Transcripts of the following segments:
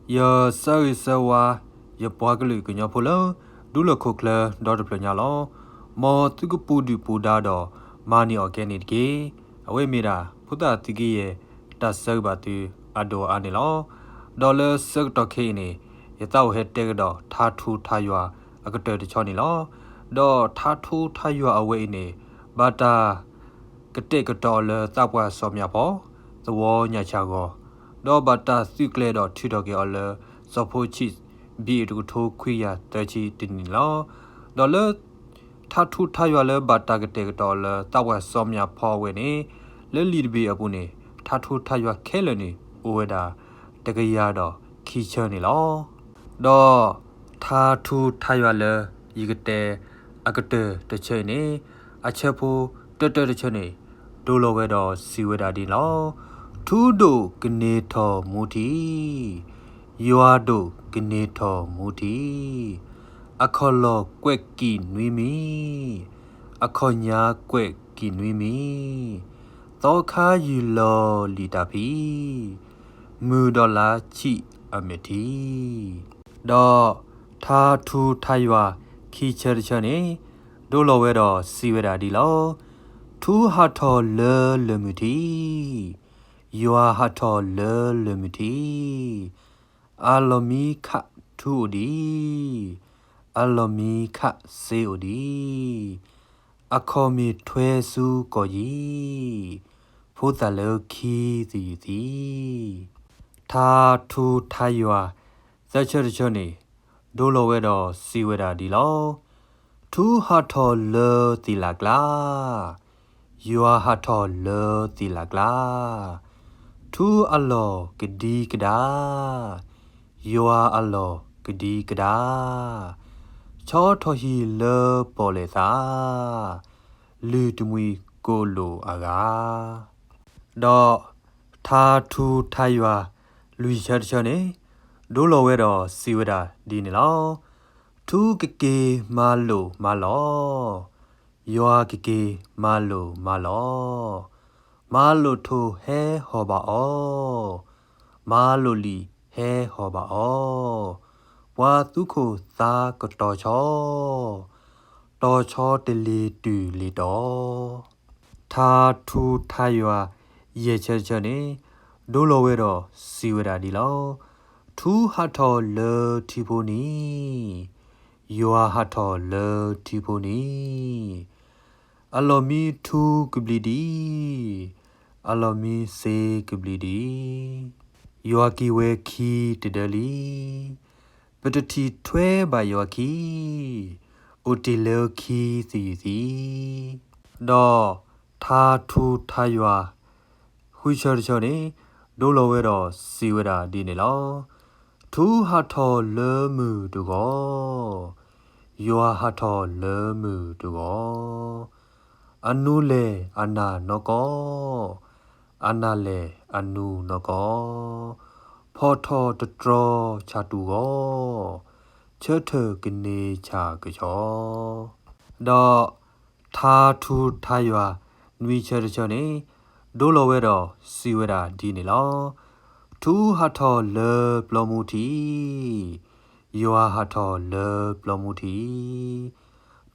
Yo sawa yo pwaglu kunya polo dulo kokla dot planya lo mo tuku pudu puda do mani organic ge awe mira puta tiki ye ta sau ba tu ado ane lo dollar sak to ke ni ye tau he te do tha thu tha ywa akate de choni lo do tha thu tha ywa awe ni bata kate ka dollar ta pwa so mya pho two nya cha go do bata sikle do thu do ge all so pho chi bi du tho khwi ya ta chi tin ni lo dollar tha thu tha ywa le bata kate ka dollar ta pwa so mya pho we ni le li bi apu ni tha thu tha ywa khe le ni o we daတကရတော့ခီချနေလောတော့သာထူထရွာလေဤကတဲ့အကတဲ့တချေနေအချက်ဖို့တက်တချေနေဒိုလိုဝဲတော့စီဝဲတာဒီလောထူဒိုကနေထော်မူတီရွာဒိုကနေထော်မူတီအခေါ်လောကွက်ကီနွီမီအခေါ်ညာကွက်ကီနွီမီတော့ခါယူလောလီတာဖီမူဒေါ်လာချီအမတီတော့သာထူထရွာခီချရချနေဒိုလိုဝဲတော့စီဝဲတာဒီလောထူဟာထော်လဲလမတီယွာဟာထော်လဲလမတီအလောမီခထူဒီအလောမီခစေအိုဒီအခေါ်မီထွဲစုကိုကြီးဖိုးတလခီစီစီသာထူထရွာဇက်ချရချနေဒိုလိုဝဲတော့စီဝဲတာဒီလောထူဟာထော်လဲတီလာကလာယွာဟာထော်လဲတီလာကလာထူအလောကဒီကဒါယွာအလောကဒီကဒါချောထော်ဟီလဲပေါ်လေသာလူတမီကိုလိုအာကာတော့သာထူထရွာလူချရချနေဒိုလိုဝဲတော့စီဝဲတာဒီနေလောထူကကေမာလိုမာလောယွာကကေမာလိုမာလောမာလိုထိုဟဲဟောပါအောမာလိုလီဟဲဟောပါအောဝါသူခိုသာကတော်ချောတော်ချောတလီတူလီတော်သာထူထရွာရဲ့ချချနေဒိုလိုဝဲတော့စီဝဲတာဒီလောထူဟာထော်လေတီဖိုနီယွာဟာထော်လေတီဖိုနီအလောမီထူကပလီဒီအလောမီစေကပလီဒီယွာကီဝဲခီတဒလီပတတီထွဲပါယွာကီအိုတီလေခီစီစီတော့သာထူထယွာဟူချောချောနေဒိုလိုဝဲတော့စီဝဲတာဒီနေလောထူဟာထော်လေမှုတူကောယွာဟာထော်လေမှုတူကောအနုလေအနာနောကောအနာလေအနုနောကောဖောထော်တတရချာတူကောချေထကနေချာကချောတော့သာထူထယွာနွီချရချနေဒိုလိုဝဲတော့စီဝဲတာဒီနေလောထူဟာထော်လေပလမူတီယွာဟာထော်လေပလမူတီ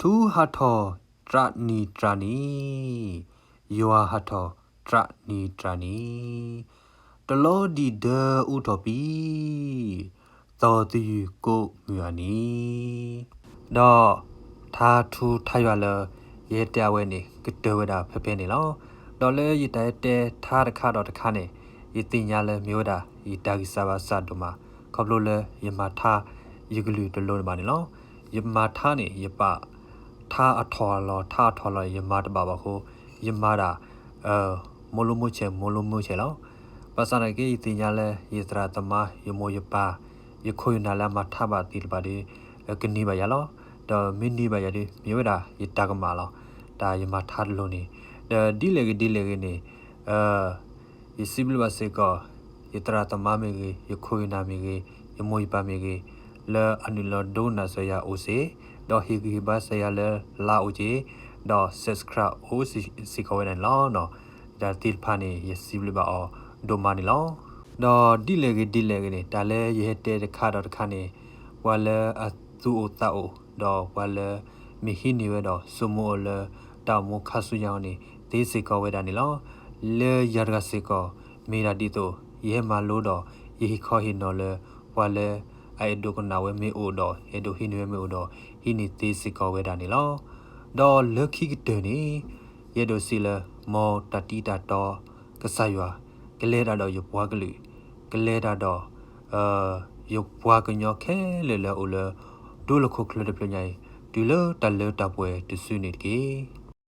ထူဟာထော်တရနီတရနီယွာဟာထော်တရနီတရနီတလောဒီဒဥတိုပီတော်တီကိုမြာနီတော့သာထူထရွာလေရဲတဝဲနေကတဝဲတာဖဖနေလောတော်လေရတဲ့တဲထားတခါတော့တခါနေရတင်ညာလေမျိုးတာဤတာဂိစာဘာစာဒမခေါပလိုလေယမထာယဂလူတလုံးပါနေလောယမထာနေယပထာအထော်လောထာထော်လောယမတပါပါခိုယမတာမလိုမှုချေလောပါစနာကေဤတင်ညာလေယသရတမယမောယပါယခွေနာလာမထပါတိပါဒီကနီပါရလောတော့မင်းနီပါရဒီမျိုးတာယတကမာလောဒါယမထာလုံးနေဒီလေကနေယစီဘလဘစေကောယတရာတမမေကြီးယခွေနာမေကြီးယမွေပါမေကြီးလဲအနုလဒိုနာဆရာအိုစေတော့ဟီဂီဘာဆရာလဲလာအိုဂျီတော့ subscribe အိုစီကောဝဲနေလောနော်ဒါတိဖာနေယစီဘလဘအောဒိုမာနီလော တော့ဒီလေကနေဒါလဲရဲတဲ့တခါတော့တခါနေဝါလဲအသူအတာအိုတော့ဝါလဲမိဟိနေဝဲတော့စမောလဲတောင်မခဆူယောင်းနေဒေးစီကောဝဲတာနေလောလဲရရစေကောမေရာဒီတိုရဲမလို့တော့ယေခေါ်ဟိနော်လဲဝါလဲအဲဒိုကနာဝဲမေအိုတော့အဲဒိုဟိနေဝဲမေအိုတော့ဟိနေဒေးစီကောဝဲတာနေလောတော့လက်ခိကတဲ့နေရဲဒိုစီလဲမောတတီတာတော့ကဆာရွာကလဲတာတော့ရပွားကလူကလဲတာတော့ယုတ်ပွားကညောခဲလေလေအိုလေဒိုလခုခလတဲ့ပြညိုင်ဒူလတလတပွဲတဆုနေတကေ